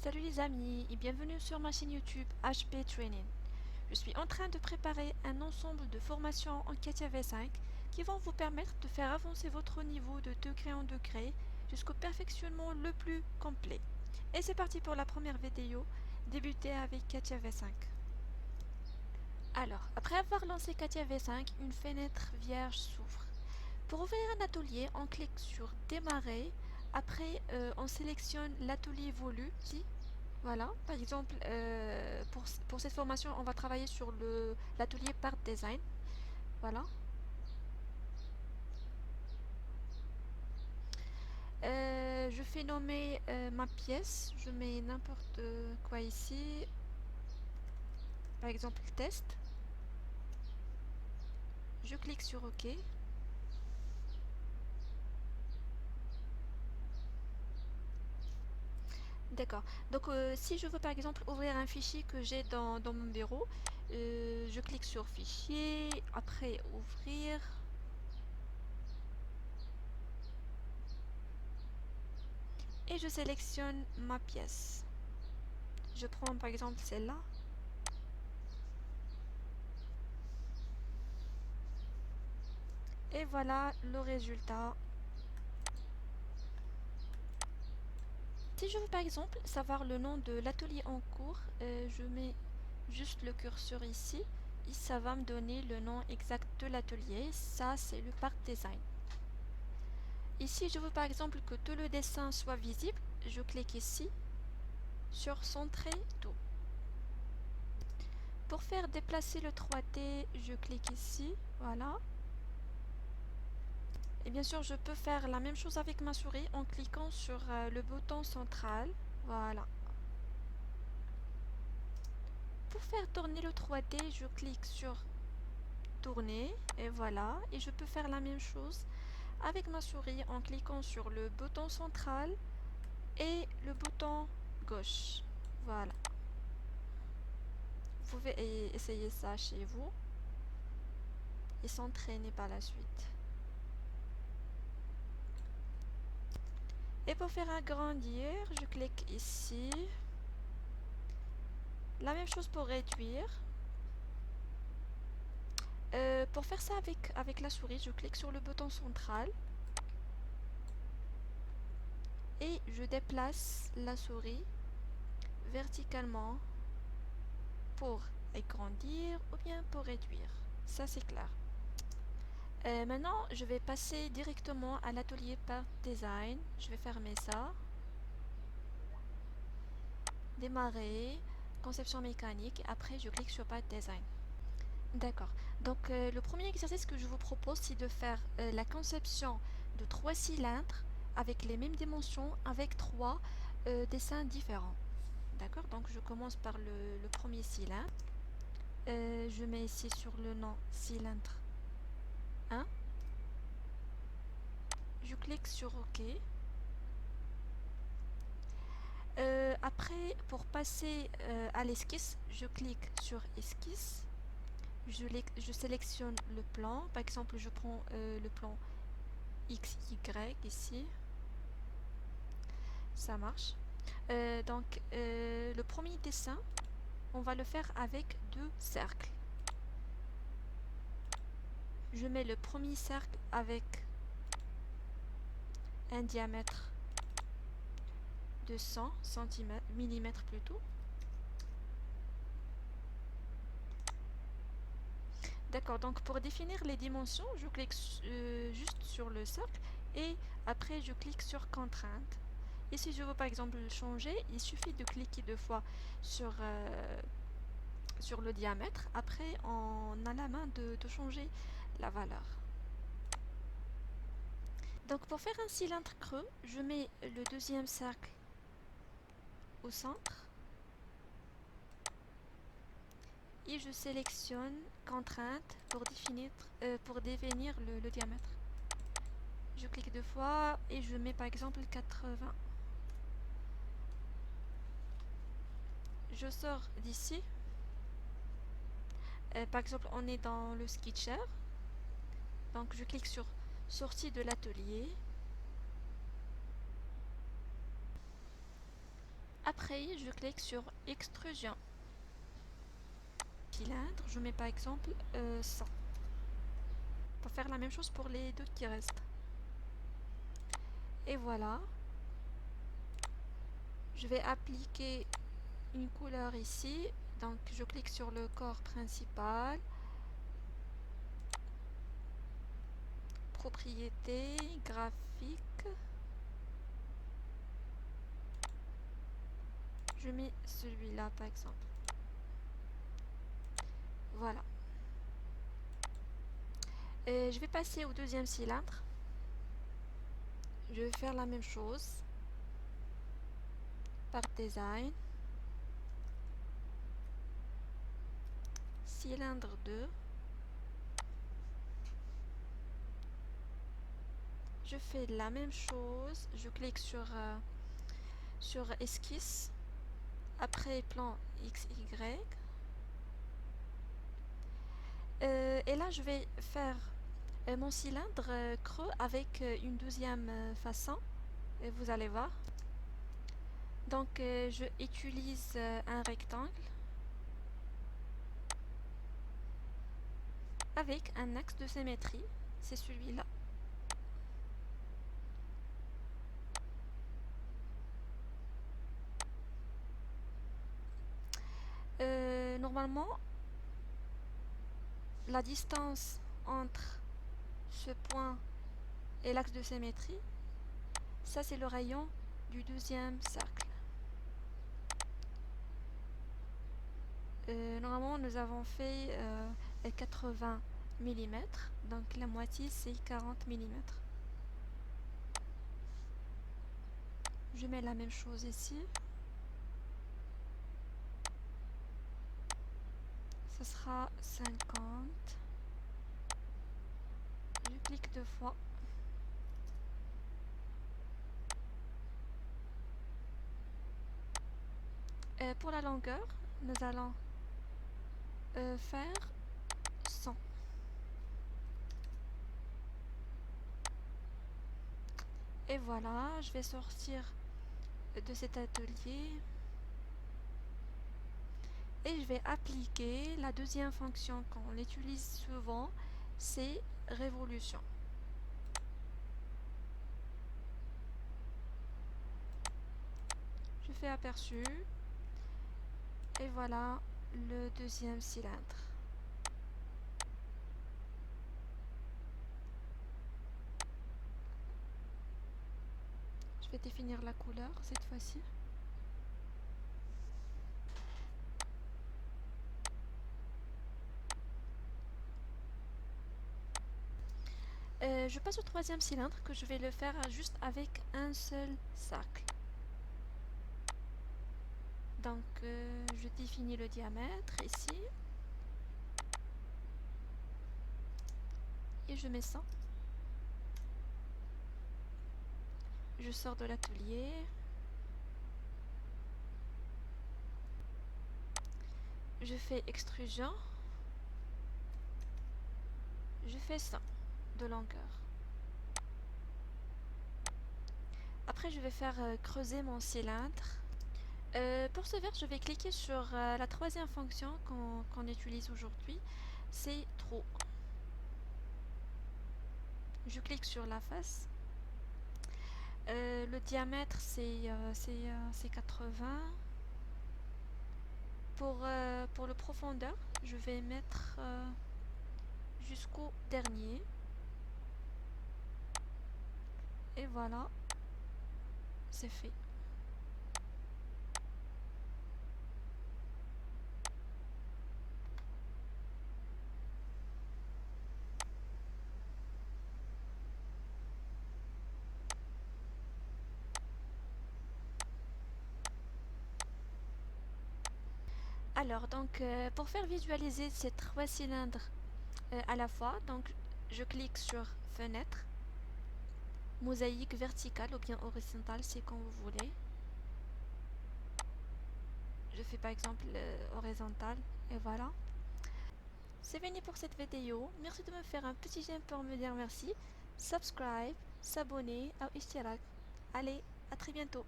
Salut les amis et bienvenue sur ma chaîne YouTube HP Training. Je suis en train de préparer un ensemble de formations en CATIA V5 qui vont vous permettre de faire avancer votre niveau de degré en degré jusqu'au perfectionnement le plus complet. Et c'est parti pour la première vidéo, débuter avec CATIA V5. Alors, après avoir lancé CATIA V5, une fenêtre vierge s'ouvre. Pour ouvrir un atelier, on clique sur Démarrer. Après, on sélectionne l'atelier voulu. Ici, voilà. Par exemple, pour cette formation, on va travailler sur l'atelier Part Design. Voilà. Je fais nommer ma pièce. Je mets n'importe quoi ici. Par exemple, test. Je clique sur OK. D'accord. Donc, si je veux par exemple ouvrir un fichier que j'ai dans mon bureau, je clique sur Fichier, après Ouvrir. Et je sélectionne ma pièce. Je prends par exemple celle-là. Et voilà le résultat. Si je veux par exemple savoir le nom de l'atelier en cours, je mets juste le curseur ici et ça va me donner le nom exact de l'atelier. Ça, c'est le Part Design. Ici, je veux par exemple que tout le dessin soit visible. Je clique ici sur Centrer tout. Pour faire déplacer le 3D, je clique ici, voilà. Et bien sûr, je peux faire la même chose avec ma souris en cliquant sur le bouton central, voilà. Pour faire tourner le 3D, je clique sur Tourner, et voilà. Et je peux faire la même chose avec ma souris en cliquant sur le bouton central et le bouton gauche, voilà. Vous pouvez essayer ça chez vous et s'entraîner par la suite. Et pour faire agrandir, je clique ici. La même chose pour réduire. Pour faire ça avec la souris, je clique sur le bouton central. Et je déplace la souris verticalement pour agrandir ou bien pour réduire. Ça c'est clair. Maintenant, je vais passer directement à l'atelier Part Design. Je vais fermer ça. Démarrer, conception mécanique. Après, je clique sur Part Design. D'accord. Donc, le premier exercice que je vous propose, c'est de faire la conception de 3 cylindres avec les mêmes dimensions, avec 3 dessins différents. D'accord. Donc, je commence par le premier cylindre. Je mets ici sur le nom cylindre 1. Je clique sur OK. Après, pour passer à l'esquisse, je clique sur Esquisse. Je sélectionne le plan. Par exemple, je prends le plan XY ici. Ça marche. Donc, le premier dessin, on va le faire avec 2 cercles. Je mets le premier cercle avec un diamètre de 100 mm plutôt. D'accord, donc pour définir les dimensions, je clique juste sur le cercle et après je clique sur Contrainte. Et si je veux par exemple changer, il suffit de cliquer 2 fois sur le diamètre. Après, on a la main de changer la valeur. Donc pour faire un cylindre creux, je mets le deuxième cercle au centre et je sélectionne Contrainte pour définir le diamètre. Je clique 2 fois et je mets par exemple 80. Je sors d'ici. Par exemple, on est dans le Sketcher. Donc je clique sur Sortie de l'atelier. Après, je clique sur extrusion. Cylindre, je mets par exemple 100. Pour faire la même chose pour les deux qui restent. Et voilà. Je vais appliquer une couleur ici. Donc je clique sur le corps principal. Propriétés, graphique. Je mets celui-là par exemple. Voilà. Et je vais passer au deuxième cylindre. Je vais faire la même chose. Par design. Cylindre 2. Je fais la même chose. Je clique sur esquisse. Après plan XY. Et là, je vais faire mon cylindre creux avec une deuxième façon. Et vous allez voir. Donc, je utilise un rectangle avec un axe de symétrie. C'est celui-là. Normalement, la distance entre ce point et l'axe de symétrie, ça c'est le rayon du deuxième cercle. Normalement, nous avons fait 80 mm, donc la moitié c'est 40 mm. Je mets la même chose ici. Ce sera 50. Je clique deux fois. Pour la longueur, nous allons faire 100. Et voilà, je vais sortir de cet atelier et je vais appliquer la deuxième fonction qu'on utilise souvent, c'est révolution. Je fais aperçu et voilà le deuxième cylindre. Je vais définir la couleur cette fois-ci. Je passe au troisième cylindre que je vais le faire juste avec un seul cercle. Donc je définis le diamètre ici. Et je mets 100. Je sors de l'atelier. Je fais extrusion. Je fais 100 de longueur. Après, je vais faire creuser mon cylindre. Pour ce faire, je vais cliquer sur la troisième fonction qu'on utilise aujourd'hui. C'est trou. Je clique sur la face. Le diamètre, c'est 80. Pour le profondeur, je vais mettre jusqu'au dernier. Et voilà, c'est fait. Alors, donc, pour faire visualiser ces trois cylindres à la fois, donc, je clique sur Fenêtre, mosaïque verticale ou bien horizontale, c'est comme vous voulez. Je fais par exemple horizontale et voilà. C'est fini pour cette vidéo. Merci de me faire un petit j'aime pour me dire merci. Subscribe, s'abonner, au ishtirak. Allez, à très bientôt.